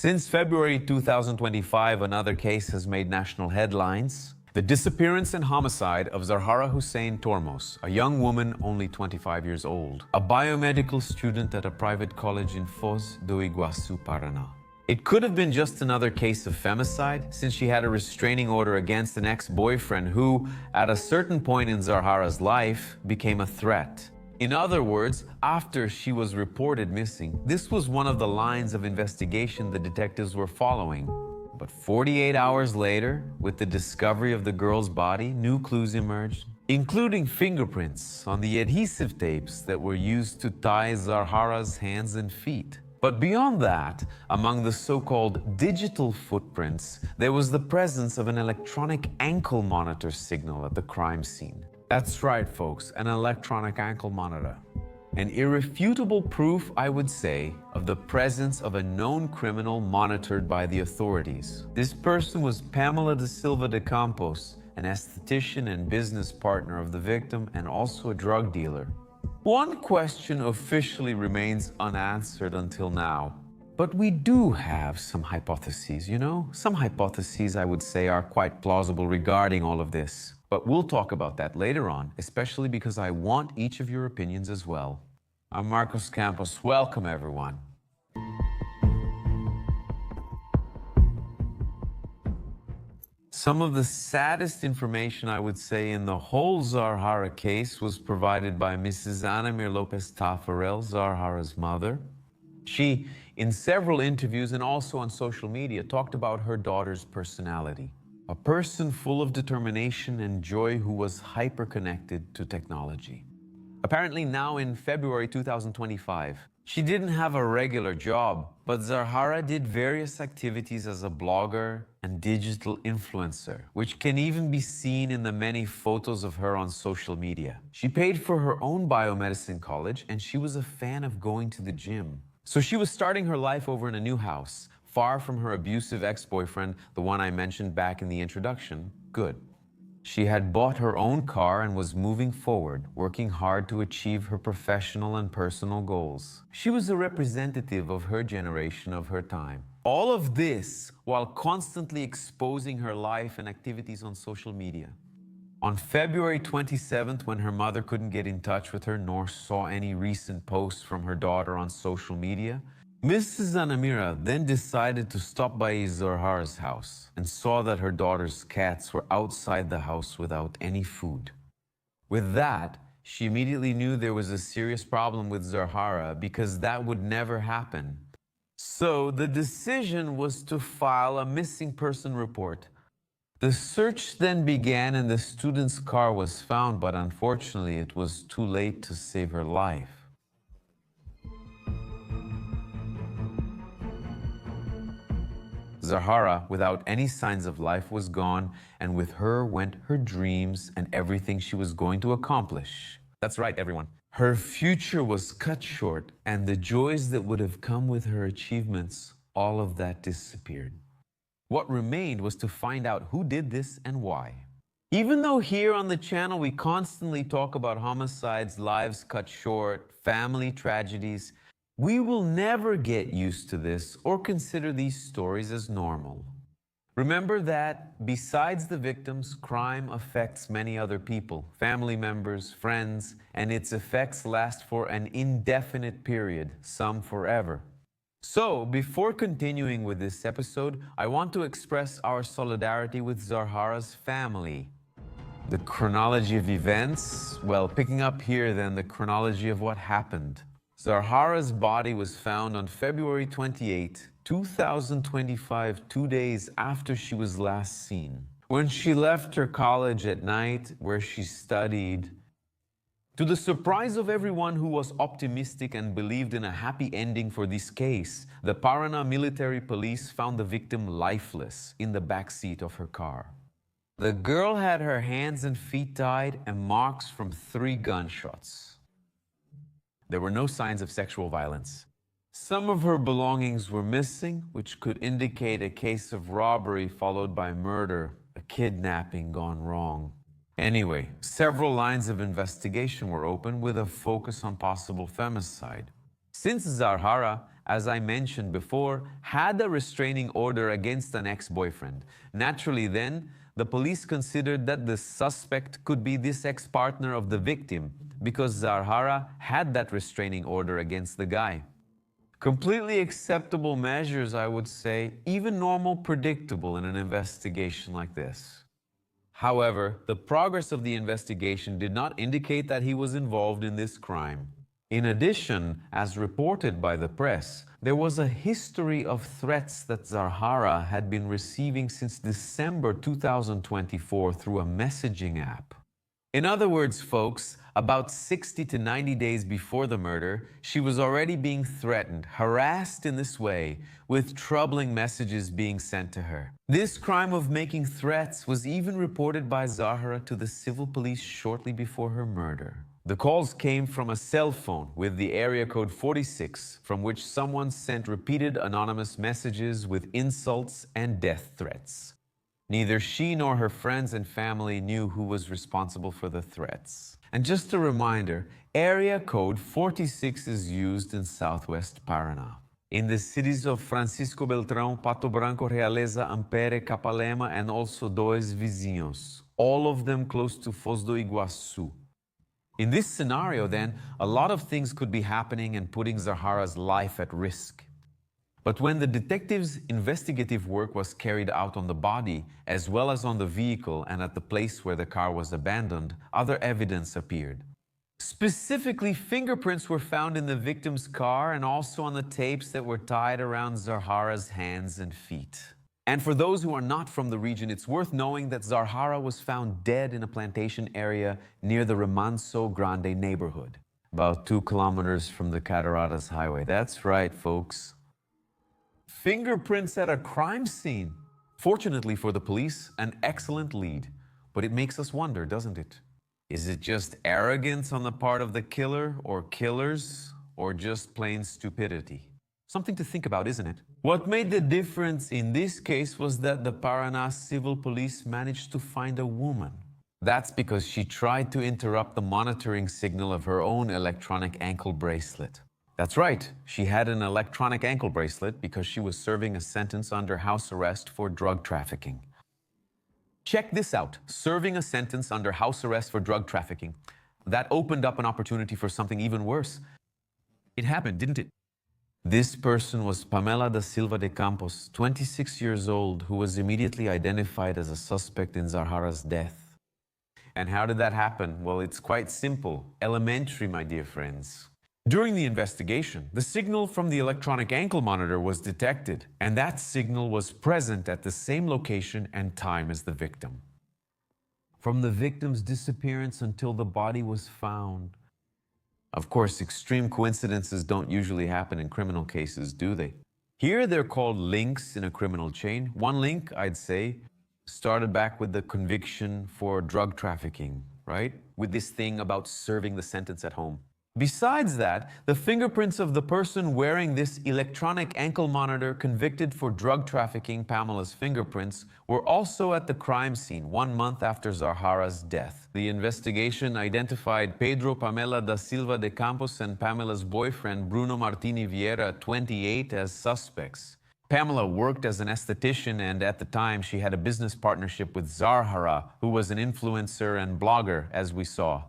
Since February 2025, another case has made national headlines. The disappearance and homicide of Zarhara Hussein Tormos, a young woman only 25 years old, a biomedical student at a private college in Foz do Iguaçu, Paraná. It could have been just another case of femicide, since she had a restraining order against an ex-boyfriend who, at a certain point in Zarhara's life, became a threat. In other words, after she was reported missing, this was one of the lines of investigation the detectives were following. But 48 hours later, with the discovery of the girl's body, new clues emerged, including fingerprints on the adhesive tapes that were used to tie Zarhara's hands and feet. But beyond that, among the so-called digital footprints, there was the presence of an electronic ankle monitor signal at the crime scene. That's right, folks, an electronic ankle monitor. An irrefutable proof, I would say, of the presence of a known criminal monitored by the authorities. This person was Pamela da Silva de Campos, an esthetician and business partner of the victim and also a drug dealer. One question officially remains unanswered until now. But we do have some hypotheses, Some hypotheses, I would say, are quite plausible regarding all of this. But we'll talk about that later on, especially because I want each of your opinions as well. I'm Marcos Campos. Welcome, everyone. Some of the saddest information, I would say, in the whole Zarhara case was provided by Mrs. Anamir Lopez Tafarel, Zarhara's mother. She, in several interviews and also on social media, talked about her daughter's personality. A person full of determination and joy who was hyper-connected to technology. Apparently now in February 2025, she didn't have a regular job, but Zarhara did various activities as a blogger and digital influencer, which can even be seen in the many photos of her on social media. She paid for her own biomedicine college and she was a fan of going to the gym. So she was starting her life over in a new house, far from her abusive ex-boyfriend, the one I mentioned back in the introduction. Good. She had bought her own car and was moving forward, working hard to achieve her professional and personal goals. She was a representative of her generation, of her time. All of this while constantly exposing her life and activities on social media. On February 27th, when her mother couldn't get in touch with her nor saw any recent posts from her daughter on social media, Mrs. Anamira then decided to stop by Zarhara's house and saw that her daughter's cats were outside the house without any food. With that, she immediately knew there was a serious problem with Zarhara because that would never happen. So the decision was to file a missing person report. The search then began and the student's car was found, but unfortunately it was too late to save her life. Zarhara, without any signs of life, was gone, and with her went her dreams and everything she was going to accomplish. That's right, everyone. Her future was cut short, and the joys that would have come with her achievements, all of that disappeared. What remained was to find out who did this and why. Even though here on the channel we constantly talk about homicides, lives cut short, family tragedies, we will never get used to this or consider these stories as normal. Remember that, besides the victims, crime affects many other people, family members, friends, and its effects last for an indefinite period, some forever. So, before continuing with this episode, I want to express our solidarity with Zarhara's family. The chronology of events, well, picking up here then the chronology of what happened. Zarhara's body was found on February 28, 2025, 2 days after she was last seen. When she left her college at night, where she studied. To the surprise of everyone who was optimistic and believed in a happy ending for this case, the Paraná military police found the victim lifeless in the backseat of her car. The girl had her hands and feet tied and marks from 3 gunshots. There were no signs of sexual violence. Some of her belongings were missing, which could indicate a case of robbery followed by murder, a kidnapping gone wrong. Anyway, several lines of investigation were open with a focus on possible femicide. Since Zarhara, as I mentioned before, had a restraining order against an ex-boyfriend. Naturally then, the police considered that the suspect could be this ex-partner of the victim because Zarhara had that restraining order against the guy. Completely acceptable measures, I would say, even normal, predictable in an investigation like this. However, the progress of the investigation did not indicate that he was involved in this crime. In addition, as reported by the press, there was a history of threats that Zarhara had been receiving since December 2024 through a messaging app. In other words, folks, about 60 to 90 days before the murder, she was already being threatened, harassed in this way, with troubling messages being sent to her. This crime of making threats was even reported by Zarhara to the civil police shortly before her murder. The calls came from a cell phone with the area code 46, from which someone sent repeated anonymous messages with insults and death threats. Neither she nor her friends and family knew who was responsible for the threats. And just a reminder, area code 46 is used in southwest Paraná, in the cities of Francisco Beltrão, Pato Branco, Realeza, Ampere, Capalema, and also Dois Vizinhos, all of them close to Foz do Iguaçu. In this scenario, then, a lot of things could be happening and putting Zarhara's life at risk. But when the detectives' investigative work was carried out on the body, as well as on the vehicle and at the place where the car was abandoned, other evidence appeared. Specifically, fingerprints were found in the victim's car and also on the tapes that were tied around Zarhara's hands and feet. And for those who are not from the region, it's worth knowing that Zarhara was found dead in a plantation area near the Remanso Grande neighborhood, about 2 kilometers from the Cataratas Highway. That's right, folks. Fingerprints at a crime scene. Fortunately for the police, an excellent lead. But it makes us wonder, doesn't it? Is it just arrogance on the part of the killer or killers, or just plain stupidity? Something to think about, isn't it? What made the difference in this case was that the Paraná civil police managed to find a woman. That's because she tried to interrupt the monitoring signal of her own electronic ankle bracelet. That's right, she had an electronic ankle bracelet because she was serving a sentence under house arrest for drug trafficking. Check this out, serving a sentence under house arrest for drug trafficking. That opened up an opportunity for something even worse. It happened, didn't it? This person was Pamela da Silva de Campos, 26 years old, who was immediately identified as a suspect in Zarhara's death. And how did that happen? Well, it's quite simple. Elementary, my dear friends. During the investigation, the signal from the electronic ankle monitor was detected, and that signal was present at the same location and time as the victim. From the victim's disappearance until the body was found. Of course, extreme coincidences don't usually happen in criminal cases, do they? Here they're called links in a criminal chain. One link, I'd say, started back with the conviction for drug trafficking, right? With this thing about serving the sentence at home. Besides that, the fingerprints of the person wearing this electronic ankle monitor convicted for drug trafficking, Pamela's fingerprints, were also at the crime scene 1 month after Zarhara's death. The investigation identified Pedro Pamela da Silva de Campos and Pamela's boyfriend Bruno Martini Vieira, 28, as suspects. Pamela worked as an esthetician, and at the time she had a business partnership with Zarhara, who was an influencer and blogger, as we saw.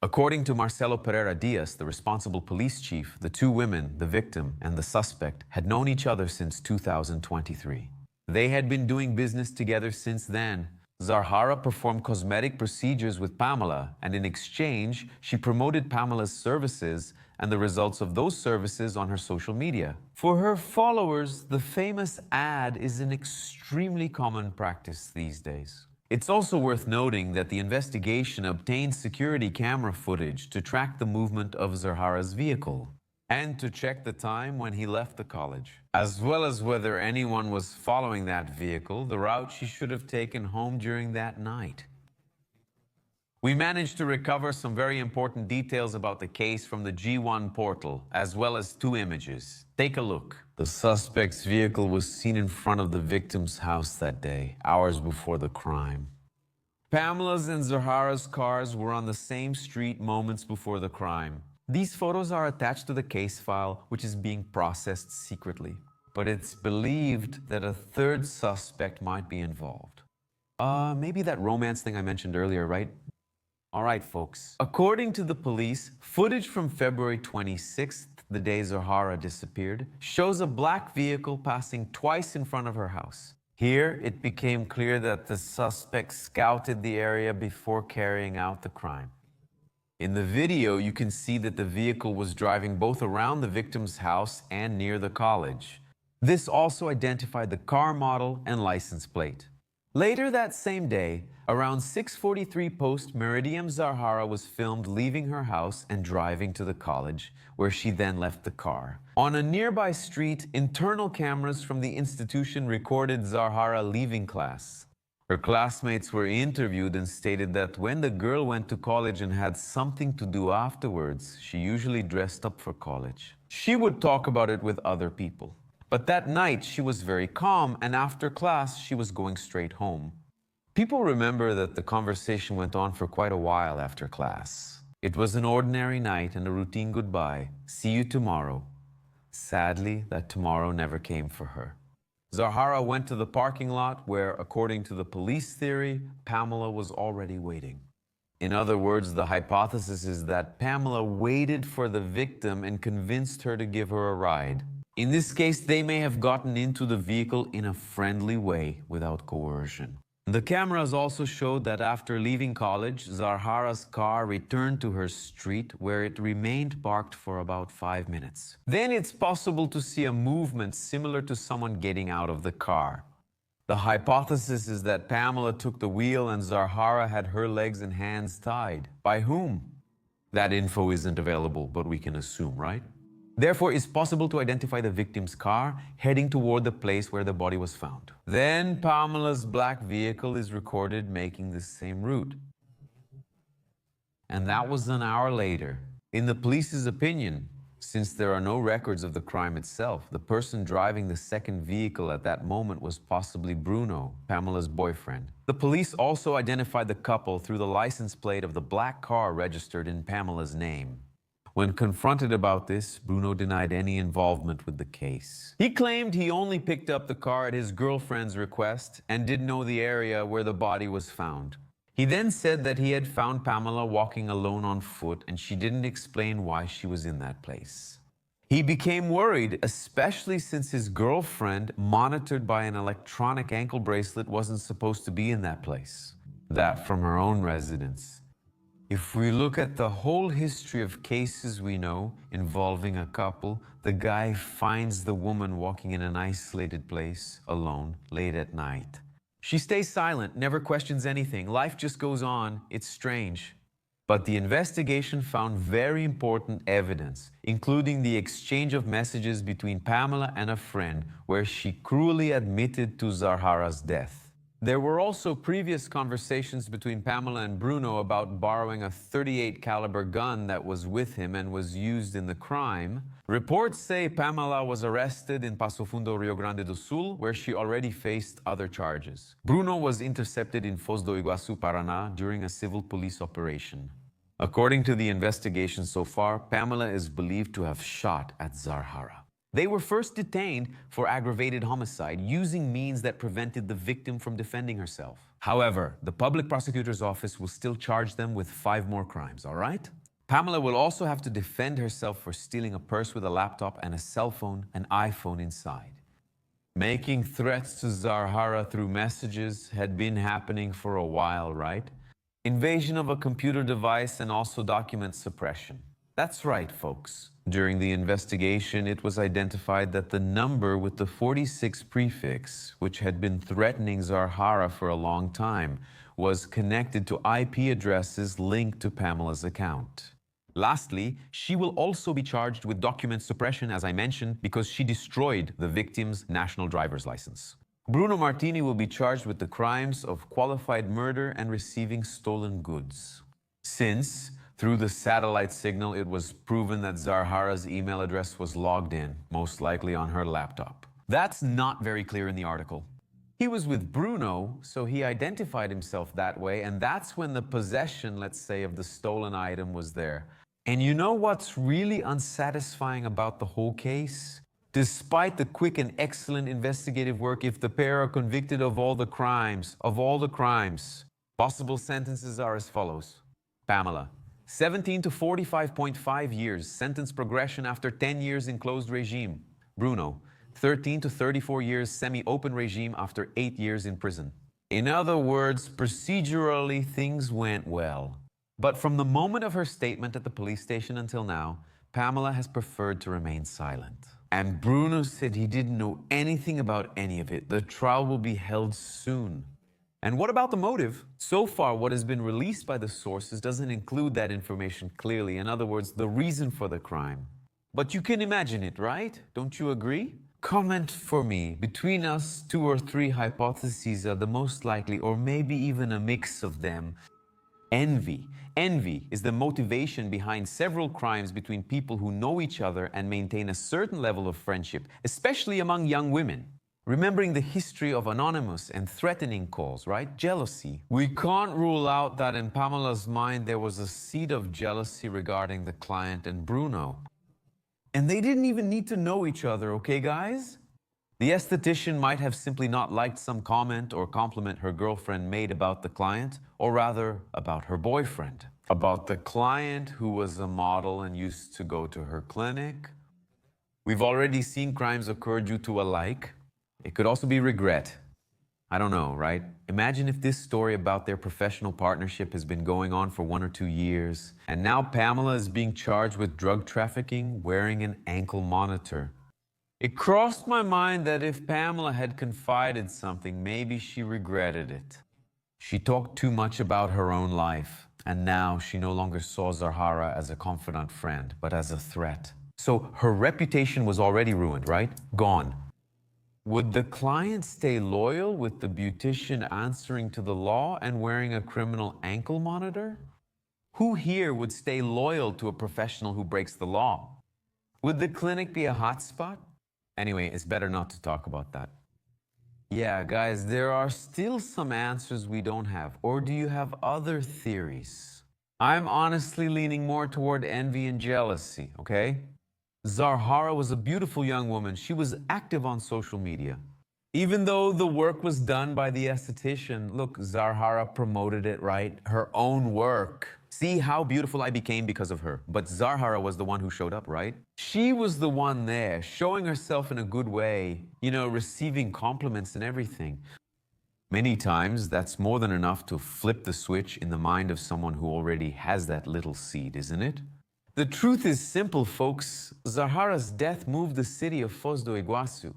According to Marcelo Pereira Diaz, the responsible police chief, the two women, the victim and the suspect, had known each other since 2023. They had been doing business together since then. Zarhara performed cosmetic procedures with Pamela, and in exchange, she promoted Pamela's services and the results of those services on her social media. For her followers, the famous ad is an extremely common practice these days. It's also worth noting that the investigation obtained security camera footage to track the movement of Zarhara's vehicle and to check the time when he left the college, as well as whether anyone was following that vehicle, the route she should have taken home during that night. We managed to recover some very important details about the case from the G1 portal, as well as 2 images. Take a look. The suspect's vehicle was seen in front of the victim's house that day, hours before the crime. Pamela's and Zarhara's cars were on the same street moments before the crime. These photos are attached to the case file, which is being processed secretly. But it's believed that a third suspect might be involved. Maybe that romance thing I mentioned earlier, right? All right, folks. According to the police, footage from February 26th, the day Zarhara disappeared, shows a black vehicle passing twice in front of her house. Here, it became clear that the suspect scouted the area before carrying out the crime. In the video, you can see that the vehicle was driving both around the victim's house and near the college. This also identified the car model and license plate. Later that same day, around 6:43 post-meridium, Zarhara was filmed leaving her house and driving to the college, where she then left the car. On a nearby street, internal cameras from the institution recorded Zarhara leaving class. Her classmates were interviewed and stated that when the girl went to college and had something to do afterwards, she usually dressed up for college. She would talk about it with other people. But that night, she was very calm, and after class, she was going straight home. People remember that the conversation went on for quite a while after class. It was an ordinary night and a routine goodbye. See you tomorrow. Sadly, that tomorrow never came for her. Zarhara went to the parking lot where, according to the police theory, Pamela was already waiting. In other words, the hypothesis is that Pamela waited for the victim and convinced her to give her a ride. In this case, they may have gotten into the vehicle in a friendly way without coercion. The cameras also showed that after leaving college, Zarhara's car returned to her street where it remained parked for about 5 minutes. Then it's possible to see a movement similar to someone getting out of the car. The hypothesis is that Pamela took the wheel and Zarhara had her legs and hands tied. By whom? That info isn't available, but we can assume, right? Therefore, it's possible to identify the victim's car heading toward the place where the body was found. Then Pamela's black vehicle is recorded making the same route. And that was an hour later. In the police's opinion, since there are no records of the crime itself, the person driving the second vehicle at that moment was possibly Bruno, Pamela's boyfriend. The police also identified the couple through the license plate of the black car registered in Pamela's name. When confronted about this, Bruno denied any involvement with the case. He claimed he only picked up the car at his girlfriend's request and didn't know the area where the body was found. He then said that he had found Pamela walking alone on foot and she didn't explain why she was in that place. He became worried, especially since his girlfriend, monitored by an electronic ankle bracelet, wasn't supposed to be in that place. That from her own residence. If we look at the whole history of cases we know involving a couple, the guy finds the woman walking in an isolated place, alone, late at night. She stays silent, never questions anything. Life just goes on. It's strange. But the investigation found very important evidence, including the exchange of messages between Pamela and a friend, where she cruelly admitted to Zarhara's death. There were also previous conversations between Pamela and Bruno about borrowing a .38 caliber gun that was with him and was used in the crime. Reports say Pamela was arrested in Passo Fundo, Rio Grande do Sul, where she already faced other charges. Bruno was intercepted in Foz do Iguaçu, Paraná, during a civil police operation. According to the investigation so far, Pamela is believed to have shot at Zarhara. They were first detained for aggravated homicide, using means that prevented the victim from defending herself. However, the public prosecutor's office will still charge them with 5 more crimes, all right? Pamela will also have to defend herself for stealing a purse with a laptop and a cell phone, an iPhone inside. Making threats to Zarhara through messages had been happening for a while, right? Invasion of a computer device and also document suppression. That's right, folks. During the investigation, it was identified that the number with the 46 prefix, which had been threatening Zarhara for a long time, was connected to IP addresses linked to Pamela's account. Lastly, she will also be charged with document suppression, as I mentioned, because she destroyed the victim's national driver's license. Bruno Martini will be charged with the crimes of qualified murder and receiving stolen goods. Since, through the satellite signal, it was proven that Zarhara's email address was logged in, most likely on her laptop. That's not very clear in the article. He was with Bruno, so he identified himself that way, and that's when the possession, let's say, of the stolen item was there. And you know what's really unsatisfying about the whole case? Despite the quick and excellent investigative work, if the pair are convicted of all the crimes, possible sentences are as follows. Pamela, 17 to 45.5 years, sentence progression after 10 years in closed regime. Bruno, 13 to 34 years semi-open regime after 8 years in prison. In other words, procedurally, things went well. But from the moment of her statement at the police station until now, Pamela has preferred to remain silent. And Bruno said he didn't know anything about any of it. The trial will be held soon. And what about the motive? So far, what has been released by the sources doesn't include that information clearly. In other words, the reason for the crime. But you can imagine it, right? Don't you agree? Comment for me. Between us, 2 or 3 hypotheses are the most likely, or maybe even a mix of them. Envy. Envy is the motivation behind several crimes between people who know each other and maintain a certain level of friendship, especially among young women. Remembering the history of anonymous and threatening calls, right? Jealousy. We can't rule out that in Pamela's mind there was a seed of jealousy regarding the client and Bruno. And they didn't even need to know each other, okay, guys? The esthetician might have simply not liked some comment or compliment her girlfriend made about the client, or rather, about her boyfriend. About the client who was a model and used to go to her clinic. We've already seen crimes occur due to a like. It could also be regret. I don't know, right? Imagine if this story about their professional partnership has been going on for 1 or 2 years, and now Pamela is being charged with drug trafficking, wearing an ankle monitor. It crossed my mind that if Pamela had confided something, maybe she regretted it. She talked too much about her own life, and now she no longer saw Zarhara as a confidant friend, but as a threat. So her reputation was already ruined, right? Gone. Would the client stay loyal with the beautician answering to the law and wearing a criminal ankle monitor? Who here would stay loyal to a professional who breaks the law? Would the clinic be a hotspot? Anyway, it's better not to talk about that. Yeah, guys, there are still some answers we don't have. Or do you have other theories? I'm honestly leaning more toward envy and jealousy, okay? Zarhara was a beautiful young woman. She was active on social media. Even though the work was done by the esthetician, look, Zarhara promoted it, right? Her own work. See how beautiful I became because of her. But Zarhara was the one who showed up, right? She was the one there, showing herself in a good way, you know, receiving compliments and everything. Many times, that's more than enough to flip the switch in the mind of someone who already has that little seed, isn't it? The truth is simple, folks. Zarhara's death moved the city of Foz do Iguaçu.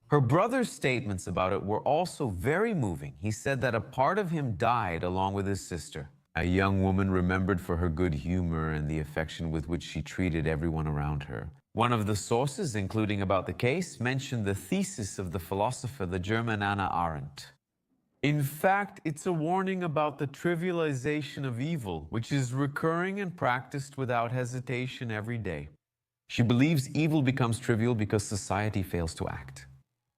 Her brother's statements about it were also very moving. He said that a part of him died along with his sister. A young woman remembered for her good humor and the affection with which she treated everyone around her. One of the sources, including about the case, mentioned the thesis of the philosopher, the German Hannah Arendt. In fact, it's a warning about the trivialization of evil, which is recurring and practiced without hesitation every day. She believes evil becomes trivial because society fails to act.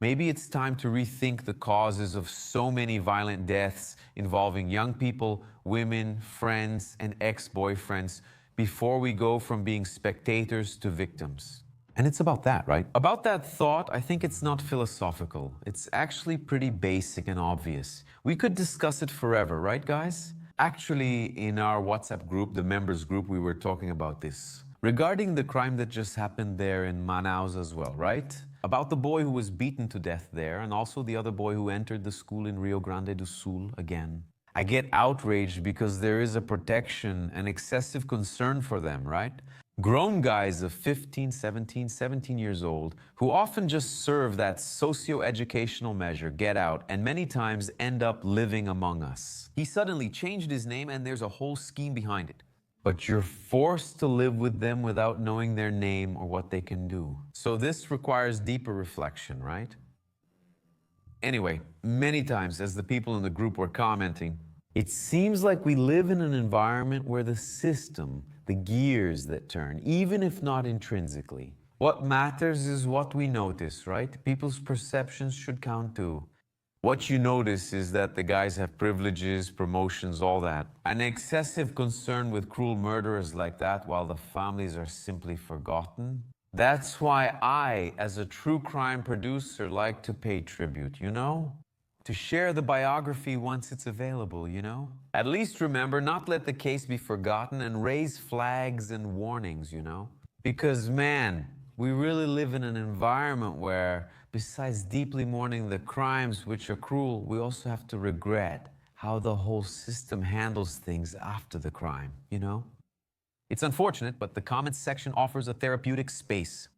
Maybe it's time to rethink the causes of so many violent deaths involving young people, women, friends, and ex-boyfriends before we go from being spectators to victims. And it's about that, right? About that thought, I think it's not philosophical. It's actually pretty basic and obvious. We could discuss it forever, right, guys? Actually, in our WhatsApp group, the members group, we were talking about this. Regarding the crime that just happened there in Manaus as well, right? About the boy who was beaten to death there, and also the other boy who entered the school in Rio Grande do Sul again. I get outraged because there is a protection and excessive concern for them, right? Grown guys of 15, 17 years old who often just serve that socio-educational measure, get out, and many times end up living among us. He suddenly changed his name and there's a whole scheme behind it. But you're forced to live with them without knowing their name or what they can do. So this requires deeper reflection, right? Anyway, many times as the people in the group were commenting, it seems like we live in an environment where the system, the gears that turn, even if not intrinsically. What matters is what we notice, right? People's perceptions should count too. what you notice is that the guys have privileges, promotions, all that. An excessive concern with cruel murderers like that while the families are simply forgotten. That's why I, as a true crime producer, like to pay tribute, you know? To share the biography once it's available, you know? At least remember, not let the case be forgotten and raise flags and warnings, you know? Because, man, we really live in an environment where, besides deeply mourning the crimes which are cruel, we also have to regret how the whole system handles things after the crime, you know? It's unfortunate, but the comments section offers a therapeutic space.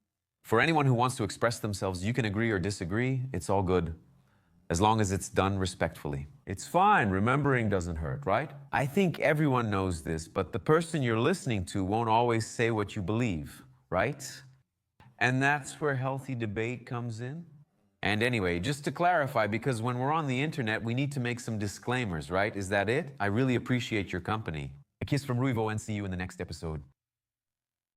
For anyone who wants to express themselves, you can agree or disagree, it's all good. As long as it's done respectfully. It's fine, remembering doesn't hurt, right? I think everyone knows this, but the person you're listening to won't always say what you believe, right? And that's where healthy debate comes in. And anyway, just to clarify, because when we're on the internet, we need to make some disclaimers, right? Is that it? I really appreciate your company. A kiss from Ruivo and see you in the next episode.